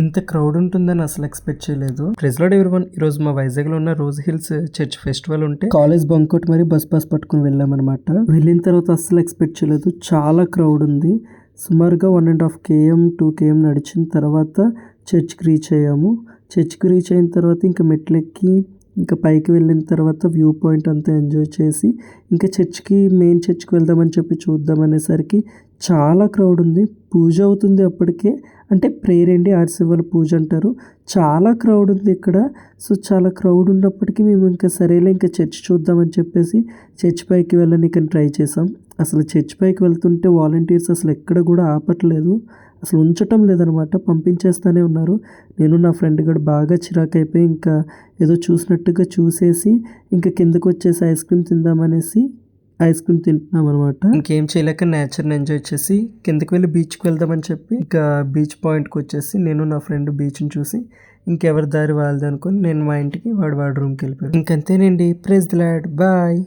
ఇంత క్రౌడ్ ఉంటుందని అసలు ఎక్స్పెక్ట్ చేయలేదు. Praise lord everyone. ఈ రోజు మా వైజాగ్ లో ఉన్న రోజ్ హిల్స్ చర్చ్ ఫెస్టివల్ ఉంటే కాలేజ్ బంక్ మరి బస్ పట్టుకుని వెళ్ళామన్నమాట. వెళ్ళిన తర్వాత అసలు ఎక్స్పెక్ట్ చేయలేదు, చాలా క్రౌడ్ ఉంది. సుమారుగా 1.5 km 2 km నడిచిన తర్వాత చర్చ్కి రీచ్ అయ్యాము. చర్చ్కి రీచ్ అయిన తర్వాత ఇంకా మెట్లెక్కి ఇంకా పైకి వెళ్ళిన తర్వాత వ్యూ పాయింట్ అంతా ఎంజాయ్ చేసి ఇంకా మెయిన్ చర్చ్కి వెళ్దామని చెప్పి చూద్దామనేసరికి చాలా క్రౌడ్ ఉంది. పూజ అవుతుంది అప్పటికే, అంటే ప్రేయర్ అండి, ఆర్సివల్ పూజ అంటారు. చాలా క్రౌడ్ ఉంది ఇక్కడ. సో చాలా క్రౌడ్ ఉన్నప్పటికీ మేము ఇంకా సరేలే ఇంకా చర్చ్ చూద్దామని చెప్పేసి చర్చ్ పైకి వెళ్ళడానికి ట్రై చేసాం. అసలు చర్చ్ పైకి వెళ్తుంటే వాలంటీర్స్ అసలు ఎక్కడ కూడా ఆపట్లేదు, అసలు ఉంచటం లేదనమాట, పంపించేస్తూనే ఉన్నారు. నేను నా ఫ్రెండ్ కూడా బాగా చిరాకైపోయి ఇంకా ఏదో చూసినట్టుగా చూసేసి ఇంకా కిందకు వచ్చేసి ఐస్ క్రీమ్ తిందామనేసి ఐస్ క్రీమ్ తింటున్నాం అనమాట. ఇంకేం చేయలేక నేచర్ని ఎంజాయ్ చేసి కిందకి వెళ్ళి బీచ్కి వెళ్దామని చెప్పి ఇంకా బీచ్ పాయింట్కి వచ్చేసి నేను నా ఫ్రెండ్ బీచ్ని చూసి ఇంకెవరి దారి వాళ్ళది అనుకుని నేను మా ఇంటికి వాడి రూమ్కి వెళ్ళిపోయాను. ఇంకంతేనండి. Praise the Lord. బాయ్.